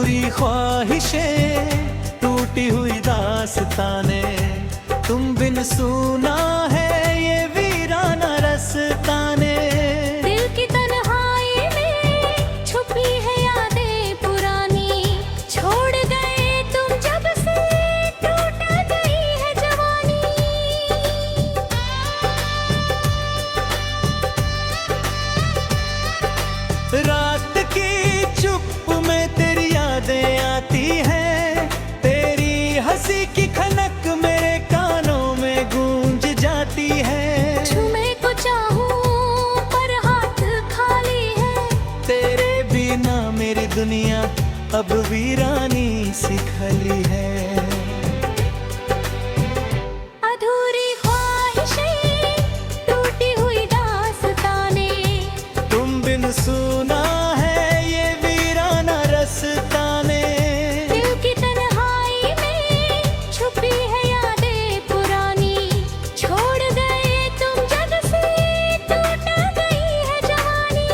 अधूरी ख्वाहिशें, टूटी हुई दास्तानें, तुम बिन सुना है ये वीराना रस्ताने। दिल की तन्हाई में छुपी है यादें पुरानी, छोड़ गए तुम जब से टूट गई है जवानी। रात की चुप में तेरी यादें आती हैं, तेरी हंसी की खनक मेरे कानों में गूंज जाती है। छूने को चाहूं पर हाथ खाली है, तेरे बिना मेरी दुनिया अब वीरानी सी खली है। अधूरी ख्वाहिशें, टूटी हुई दास्तानें, तुम बिन सुना है ये वीराना रस्ताने। दिल की तन्हाई में छुपी है यादें पुरानी, छोड़ गए तुम जग से टूट गई है जवानी।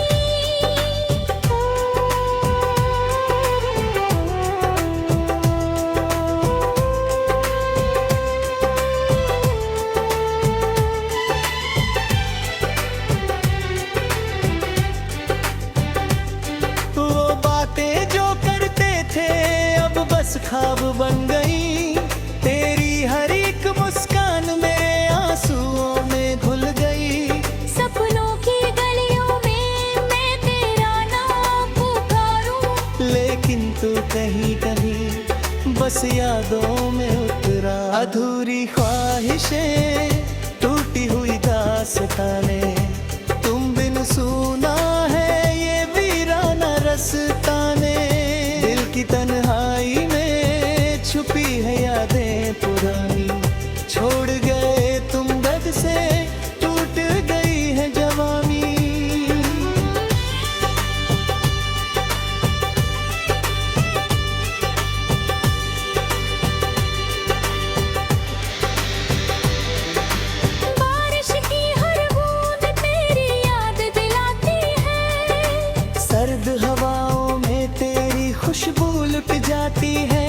वो बातें जो करते थे अब बस ख्वाब बन गई, तेरी हर एक मुस्कान मेरे आंसुओं में घुल गई। सपनों की गलियों में मैं तेरा नाम पुकारूं, लेकिन तू कहीं कहीं बस यादों में उतरा। अधूरी ख्वाहिशें, टूटी हुई दास्तानें, तुम बिन सुना है ये वीराना रस्ताने। दिल की तन्हाई में छुपी है यादें पुरानी, छोड़ गए तुम दर्द से टूट गई है जवानी। बारिश की हर बूंद तेरी याद दिलाती है, सर्द हवाओं में तेरी खुशबू लुट जाती है।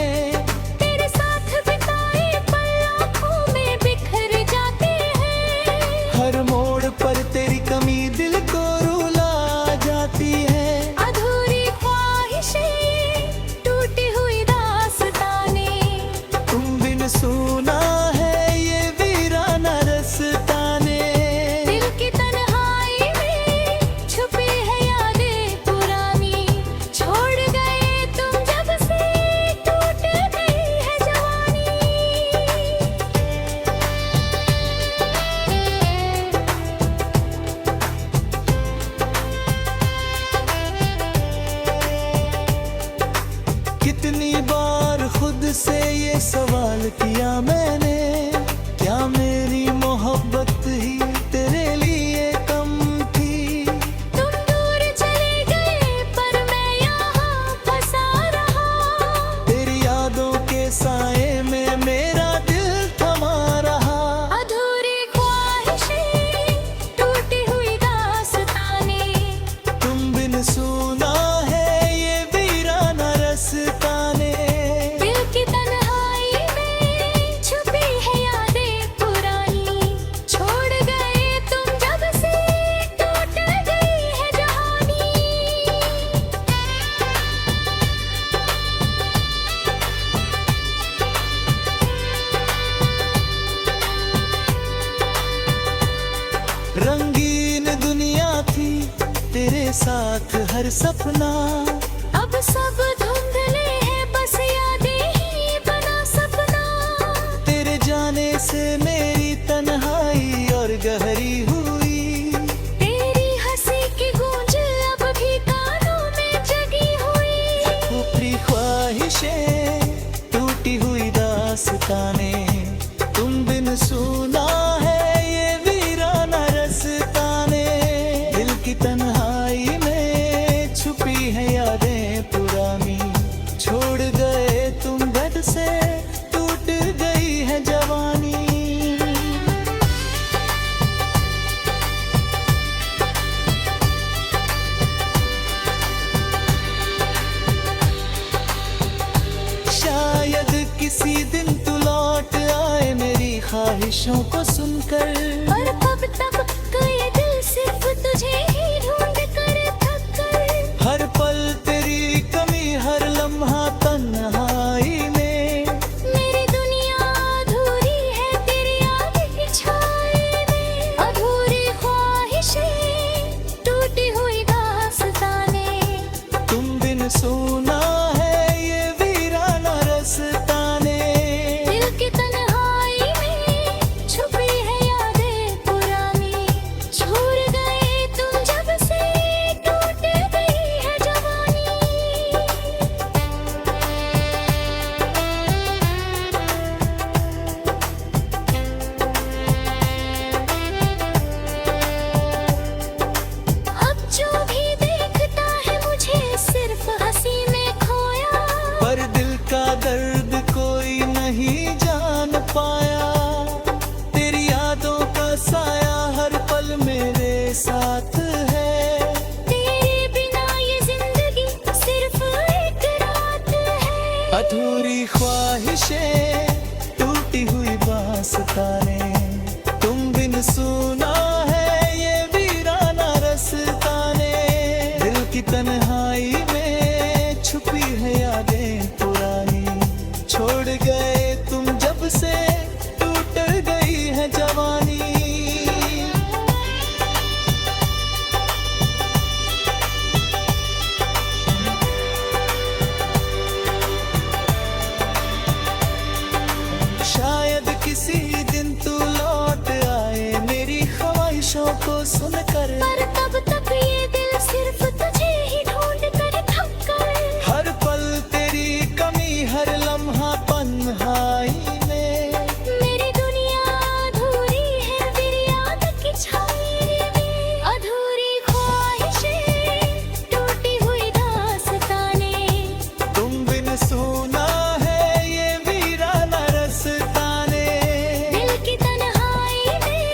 तेरे साथ बिताए पल आँखों में बिखर जाते हैं। हर मोड़ पर तेरी कमी दिल को रुला जाती है। अधूरी ख्वाहिशें, टूटी हुई दास्तानें, तुम बिन सुना है ये वीराना रस्ताने। दिल की तन्हाई में छुपी है यादें पुरानी, छोड़ गए तुम जब से टूट गई है जवानी। कितनी बार खुद से ये सवाल किया मैंने, क्या मेरी मोहब्बत ही तेरे लिए कम थी। तुम दूर चले गए पर मैं यहाँ फंसा रहा, तेरी यादों के साए में मेरा दिल थमा रहा। अधूरी ख्वाहिशें, टूटी हुई दास्तानें, तुम बिन सुना है ये वीराना रस्ताने। दिल की तन्हाई में छुपी है यादें पुरानी, छोड़ गए तुम जब से टूट गई है जवानी। रंगीन दुनिया थी तेरे साथ हर सपना, अब सब धुंधले हैं बस यादें ही बना सपना। तेरे जाने से मेरी तन्हाई और गहरी हुई। तेरी हंसी की गूंज अब भी कानों में जगी हुई। ऊपरी ख्वाहिशें, टूटी हुई दास्तानें, तुम बिन सुना है ये वीराना रस्ताने। दिल की तन्हाई में छुपी है यादें पुरानी, छोड़ गए तुम दर्द से टूट गई है जवानी। ख्वाहिशों को सुनकर। और कब तक ये दिल सिर्फ तुझे ही ढूंढ कर थक कर। हर पल तेरी कमी, हर लम्हा तन्हाई में। मेरी दुनिया अधूरी है तेरी याद की छाई में। अधूरी ख्वाहिशें, टूटी हुई दास्तानें, तुम बिन सुना है ये वीराना रस्ताने। दिल की तन्हाई में छुपी है यादें पुरानी। छोड़ गए तुम जब से टूट गई है जवानी। अब जो भी देखता है मुझे सिर्फ हंसी में खोया। पर दिल का दर्द कोई नहीं जान पाया। तेरी यादों का साया हर पल मेरे साथ है। तेरे बिना ये जिंदगी सिर्फ एक रात है। अधूरी ख्वाहिशें, टूटी हुई दास्तानें, तुम बिन सुना है ये वीराना रस्ताने। दिल की तन्हाई में छुपी है यादें पुरानी। छोड़ गए तुम जब से टूट गई है जवानी। शायद किसी दिन तू लौट आए मेरी ख्वाहिशों को सुनकर। पर तब तक ये दिल सिर्फ तुझे ही ढूंढ कर थक कर। हर पल तेरी कमी, हर लम्हा तन्हाई में। मेरी दुनिया अधूरी है तेरी याद की छाई में। अधूरी ख्वाहिशें, टूटी हुई दास्तानें, तुम बिन सुना है ये वीराना रस्ताने। दिल की तन्हाई में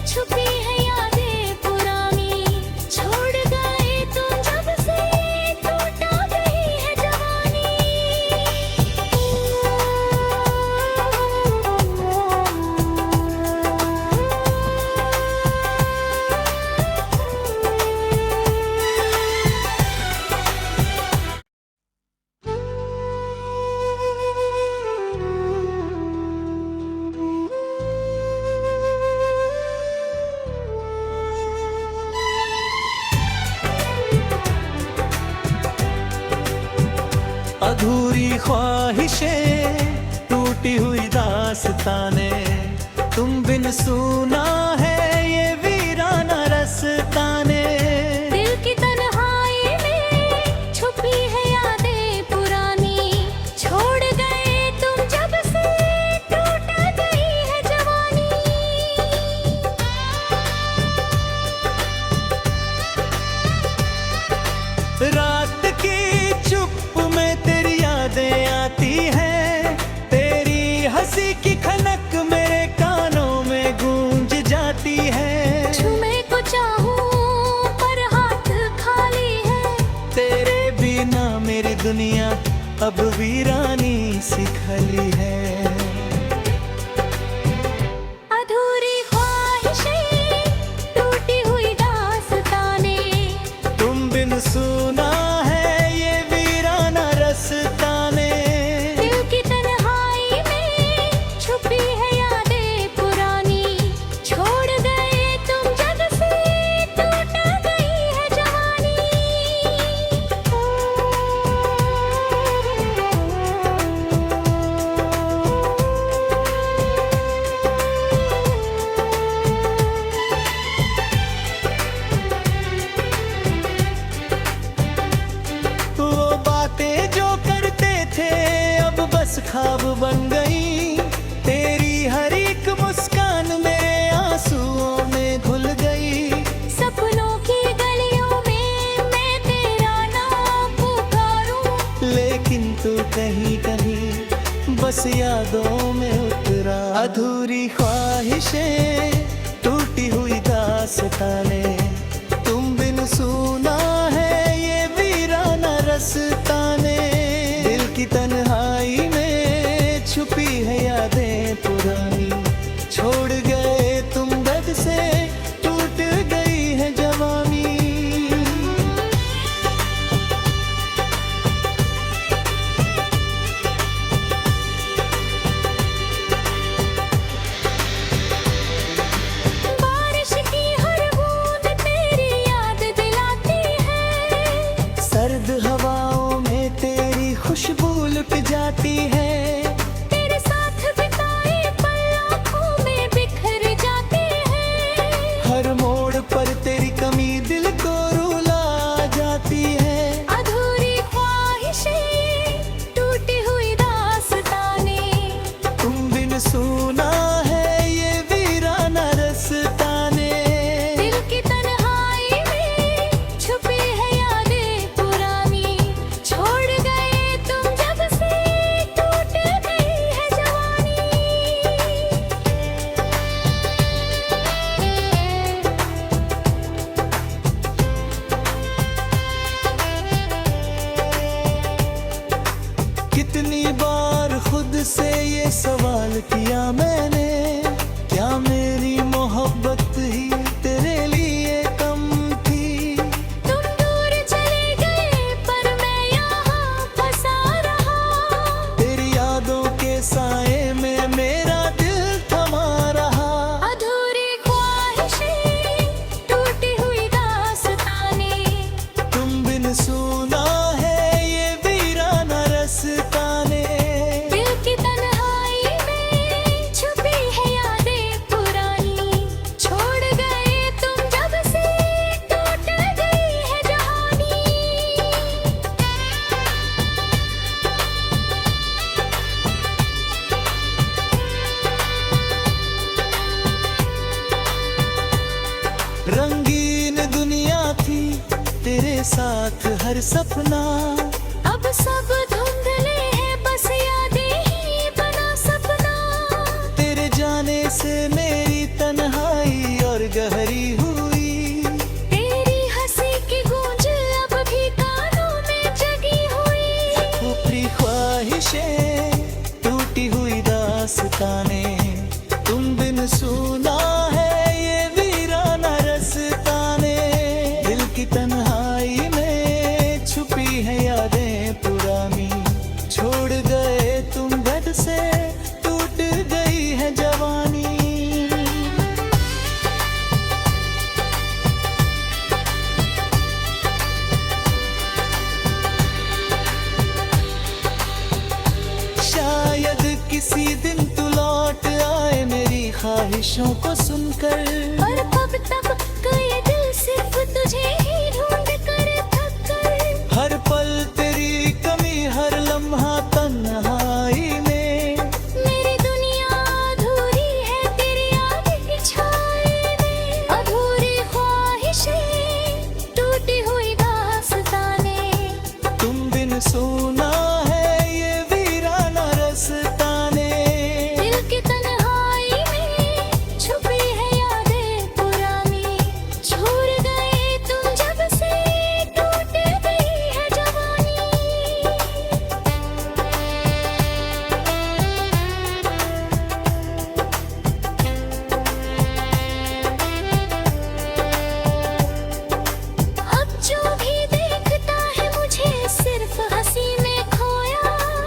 छुपी है यादें पुरानी। छोड़ गए तुम जब से टूटा गई है जवानी। अधूरी ख्वाहिशें, टूटी हुई दास्तानें, तुम बिन सुना है ये वीराना रस्ताने। दिल की तन्हाई में छुपी है यादें पुरानी। छोड़ गए तुम जब से टूट गई है जवानी। रात की चुप में तेरी यादें आती हैं। तेरी हंसी की खनक मेरे कानों में गूंज जाती है। छूने को चाहूं पर हाथ खाली है। तेरे बिना मेरी दुनिया अब वीरानी सी खली है। अधूरी ख्वाहिशें, टूटी हुई दास्तानें, तुम बिन सुना है ये वीराना रस्ताने। दिल की तन्हाई में छुपी है यादें पुरानी। छोड़ गए तुम जब से टूट गई है जवानी। वो बातें जो करते थे अब बस ख्वाब बन गई। तेरी हर एक मुस्कान मेरे आंसुओं में घुल गई। सपनों की गलियों में मैं तेरा नाम पुकारूं। लेकिन तू कहीं कहीं बस यादों में उतरा। अधूरी ख्वाहिशें, टूटी हुई दास्तानें, तुम बिन सुना है ये वीराना रस्ताने। दिल की तन्हाई में छुपी है यादें पुरानी। से ये सवाल किया मैंने, क्या मेरी मोहब्बत ही तेरे लिए कम थी? तुम दूर चले गए पर मैं यहाँ फंसा रहा। तेरी यादों के साए में मेरा दिल थमा रहा। अधूरी ख्वाहिशें, टूटी हुई दास्तानें, तुम बिन सुना है ये वीराना रस्ताने। दिल की तन्हाई में छुपी है यादें पुरानी। छोड़ गए तुम जब से टूट गई है जवानी। रंगीन दुनिया थी तेरे साथ हर सपना, अब सब धुंधले हैं बस यादें ही बना सपना। तेरे जाने से मेरी तन्हाई और गहरी हुई। तेरी हंसी की गूंज अब भी कानों में जगी हुई। ऊपरी ख्वाहिशें, टूटी हुई दास्तानें, तुम बिन सुना है ये वीराना रस्ताने। दिल की तन्हाई में छुपी है यादें पुरानी। छोड़ गए तुम बद से टूट गई है जवानी। शायद किसी दिन तू लौट आए मेरी ख्वाहिशों को सुनकर। और कब तक ये दिल सिर्फ तुझे ही ढूंढ कर थक कर। हर पल तेरी कमी, हर लम्हा तन्हाई में। मेरी दुनिया अधूरी है तेरी याद की छाए में। अधूरी ख्वाहिशें, टूटी हुई दास्तानें, तुम बिन सुना है ये वीराना रस्ताने। दिल की तन्हाई में छुपी है यादें पुरानी। छोड़ गए तुम जब से टूट गई है जवानी। अब जो भी देखता है मुझे सिर्फ हंसी में खोया।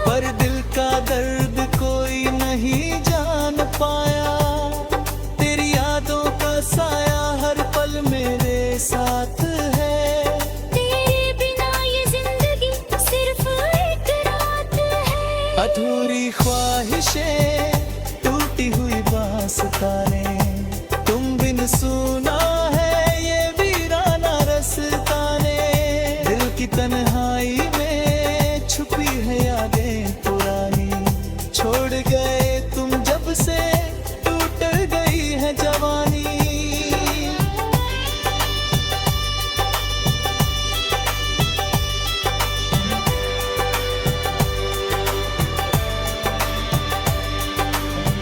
पर दिल का दर्द कोई नहीं जान पाया। तेरी यादों का साया हर पल मेरे साथ है। तेरे बिना ये जिंदगी सिर्फ एक रात है। अधूरी ख्वाहिशें, टूटी हुई दास्तानें, तुम बिन सुना है ये वीराना रस्ताने। दिल की तन्हाई में छुपी है यादें पुरानी। छोड़ गए तुम जब से टूट गई है जवानी।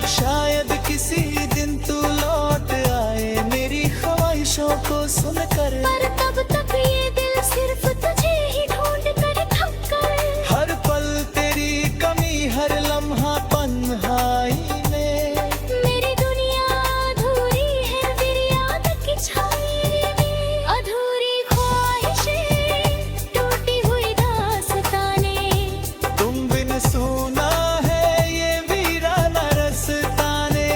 शायद किसी दिन तू लौट आए मेरी ख्वाहिशों को सुनकर। पर तब तक ये दिल सिर्फ तुझे ही ढूंढ कर थक कर। हर पल तेरी कमी, हर लम्हा तन्हाई में। मेरी दुनिया अधूरी है तेरी याद की छाई में। अधूरी ख्वाहिशें, टूटी हुई दास्तानें, तुम बिन सुना है ये वीराना रस्ताने।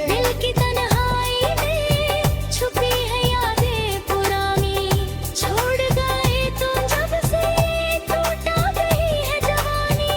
दिल की तन्हाई में छुपी है यादें पुरानी। छोड़ गए तुम जब से टूटा गई है जवानी।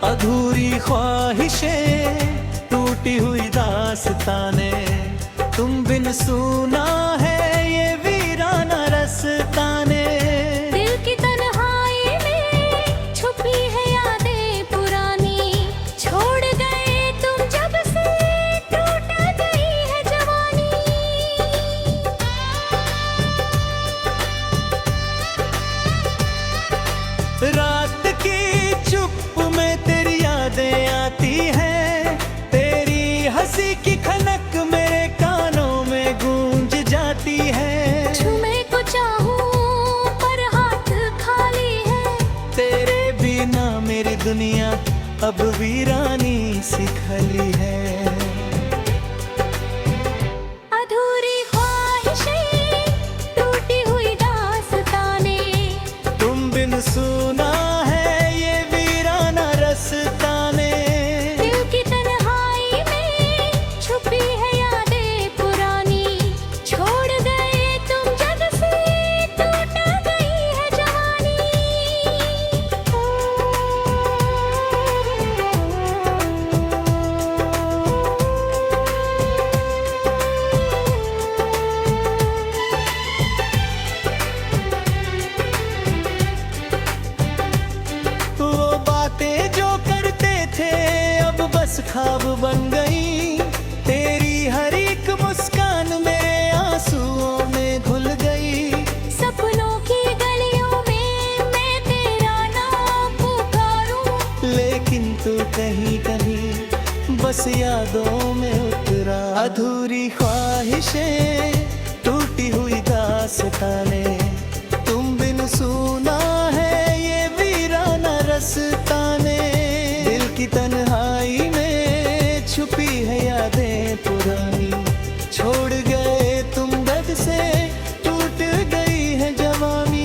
अधूरी ख्वाहिशें, टूटी हुई दास्तानें, तुम बिन सुना है ये वीराना रस्ताने। दिल की तन्हाई में छुपी है यादें पुरानी। छोड़ गए मेरी दुनिया अब वीरानी सी खली है। अधूरी ख्वाहिशें, टूटी हुई दास्तानें, तुम बिन सुना है ये वीराना रस्ताने। दिल की तन्हाई में छुपी है यादें पुरानी, छोड़ गए तुम जग से, टूट गई है जवानी। वो बातें जो करते थे अब बस ख्वाब बन गई। तेरी हर एक मुस्कान मेरे आंसुओं में घुल गई। सपनों की गलियों में मैं तेरा नाम पुकारूं, लेकिन तू कहीं कहीं बस यादों में उतरा। अधूरी ख्वाहिशें, टूटी हुई दास्तानें, तुम बिन सुना है ये वीराना रस्ताने। दिल की तन्हाई में छुपी है यादें पुरानी, छोड़ गए तुम दर्द से, टूट गई है जवानी।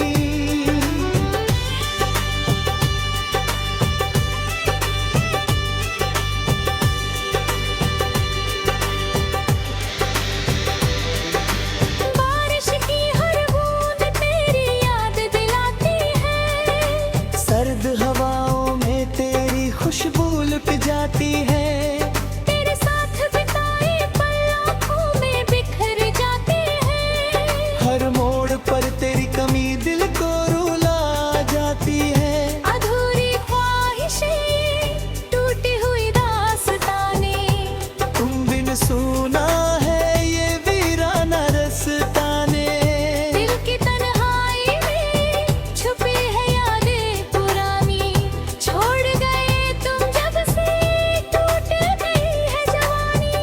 बारिश की हर बूंद तेरी याद दिलाती है, सर्द हवाओं में तेरी खुशबू लुट जाती है। तेरे साथ बिताए पल आँखों में बिखर जाते हैं। हर मोड़ पर तेरी कमी दिल को रुला जाती है। अधूरी ख्वाहिशें, टूटी हुई दास्तानें, तुम बिन सुना है ये वीराना रस्ताने। दिल की तन्हाई में छुपी है यादें पुरानी, छोड़ गए तुम जब से, टूट गई है जवानी।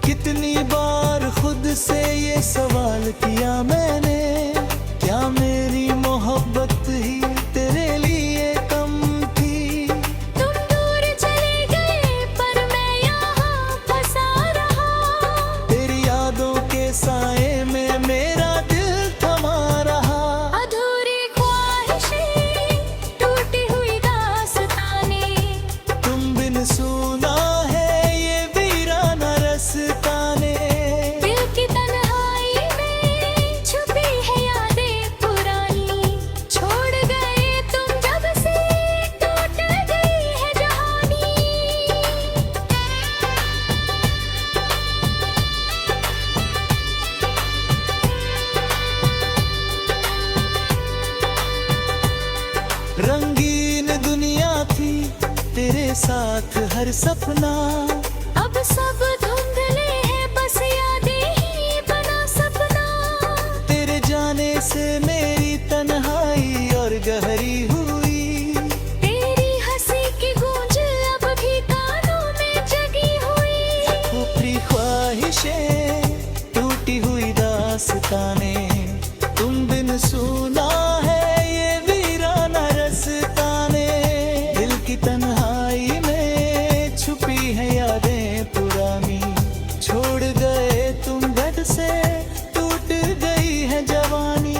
कितनी बार खुद से ये सवाल किया मैंने, क्या मेरी मोहब्बत ही तेरे लिए कम थी। तुम दूर चले गए पर मैं यहाँ फंसा रहा, तेरी यादों के साए में मेरा दिल थमा रहा। अधूरी ख्वाहिशें, टूटी हुई दास्तानें, तुम बिन सुना है ये वीराना रस्ताने। दिल की तन्हाई में छुपी है यादें पुरानी, छोड़ गए तुम जब से, टूट गई है जवानी। रंगीन दुनिया थी तेरे साथ हर सपना, अब सब धुंधले हैं बस यादें ही बना सपना। तेरे जाने से मेरी तन्हाई और गहरी हुई। तेरी हंसी की गूंज अब भी कानों में जगी हुई। ऊपरी ख्वाहिशें, टूटी हुई दास्ताने, तुम बिन सुना है ये वीराना रस्ताने। दिल की तन्हाई में छुपी है यादें पुरानी, छोड़ गए तुम दर्द से, टूट गई है जवानी।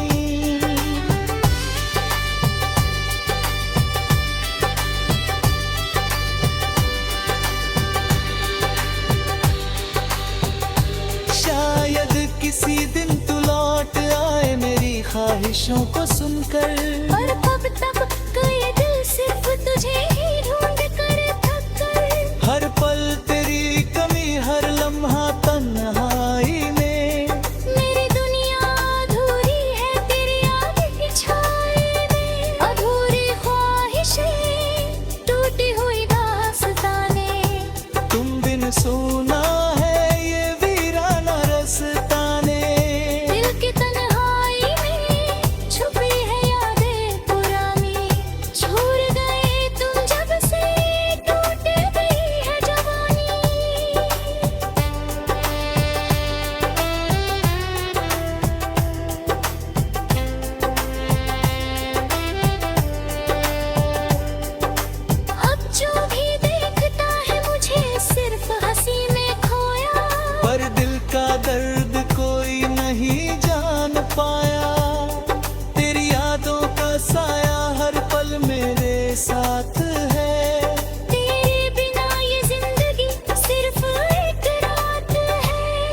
शायद किसी दिन तू लौट आए मेरी ख्वाहिशों को सुनकर। और कब तक ये दिल सिर्फ तुझे ही ढूंढ कर थक कर। हर पल तेरी कमी, हर लम्हा तन्हाई में। मेरी दुनिया अधूरी है तेरी याद की छाए में। अधूरी ख्वाहिशें, टूटी हुई दास्तानें, तुम बिन सुना है ये वीराना रस्ताने। दिल की तन्हाई में छुपी है यादें पुरानी, छोड़ गए तुम जब से, टूट गई है जवानी।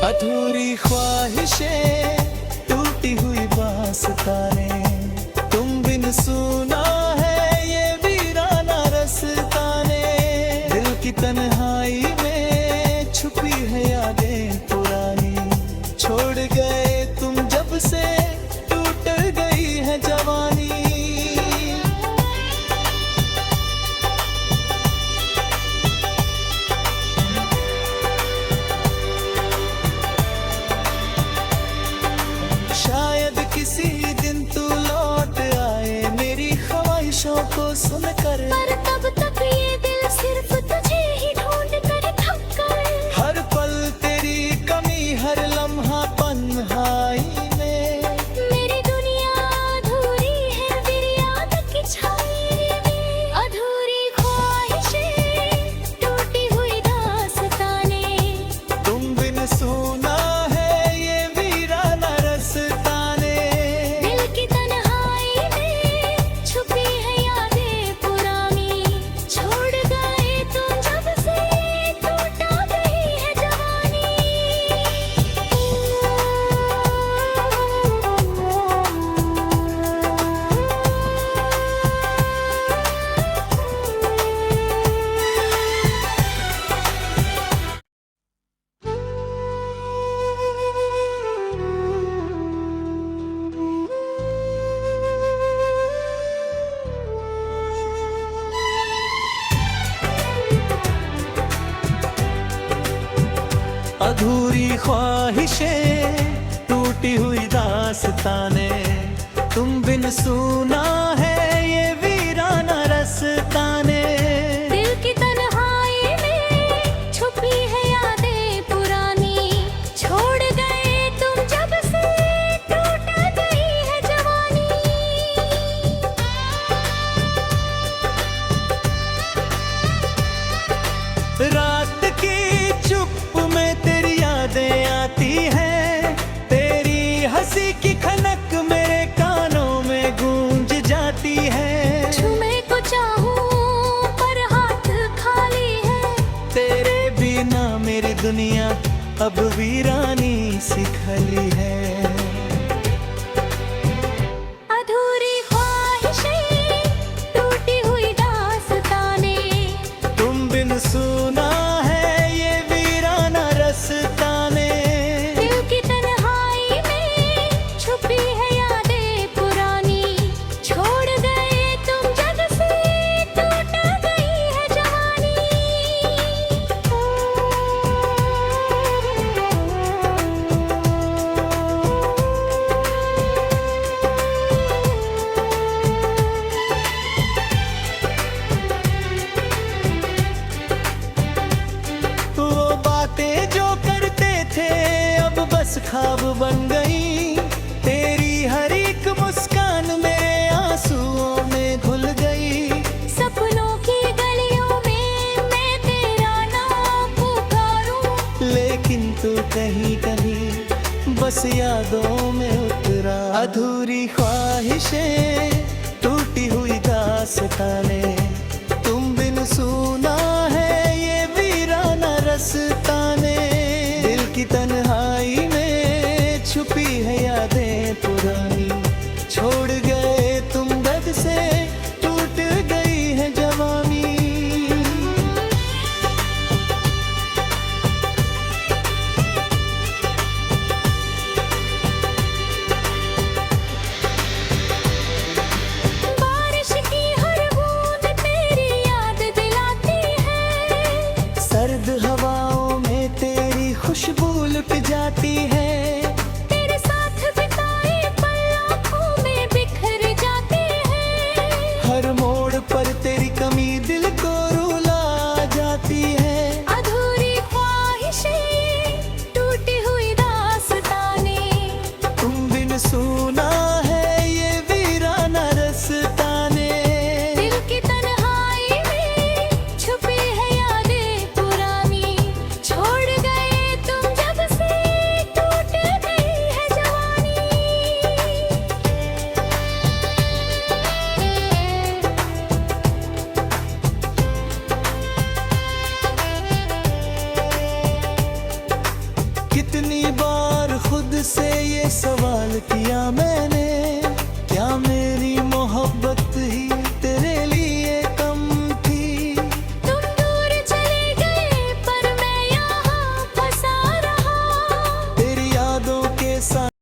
अधूरी ख्वाहिशें, टूटी हुई दास्तानें, तुम बिन सुना है ये वीराना रस्तानें। दिल की तन्हाई में छुपी है यादें पुरानी, छोड़ गए तुम जब से टूट गई है जवानी। शायद किसी दिन तू लौट आए मेरी ख्वाहिशों को सुनकर, पर तब तक ये दिल सिर्फ तुझे ही ढूंढ कर थक कर। हर पल तेरी कमी, हर लम्हा तन्हाई में। मेरी दुनिया अधूरी है तेरी याद की छाई में। अधूरी ख्वाहिशें, टूटी हुई दास्तानें, तुम बिन सुना है ये वीराना रस्तानें। दिल की तन्हाई में छुपी है यादें पुरानी, छोड़ गए तुम जब से टूटा गई है जवानी। अधूरी ख्वाहिशें, टूटी हुई दास्तानें, तुम बिन सुना है ये वीराना रस्तानें। दिल की तन्हाई में छुपी है यादें पुरानी, छोड़ गए तुम जब से टूट गई है जवानी। रात की चुप में तेरी यादें आती हैं, तेरी हंसी की खनक मेरे कानों में गूंज जाती है। छूने को चाहूं पर हाथ खाली है, तेरे बिना मेरी दुनिया अब वीरानी सी खली है। अधूरी ख्वाहिशें, टूटी हुई दास्तानें, तुम बिन सुना है ये वीराना रस्तानें। दिल की तन्हाई में छुपी है यादें पुरानी, छोड़ गए तुम जब से टूट गई है जवानी। वो बातें जो करते थे अब बस ख्वाब बन गई, तेरी हर एक मुस्कान मेरे आंसुओं में घुल गई। सपनों की गलियों में मैं तेरा नाम पुकारूं, लेकिन तू कहीं कहीं बस यादों में उतरा। अधूरी ख्वाहिशें, टूटी हुई दास्तानें, तुम बिन सुना है ये वीराना रस्तानें।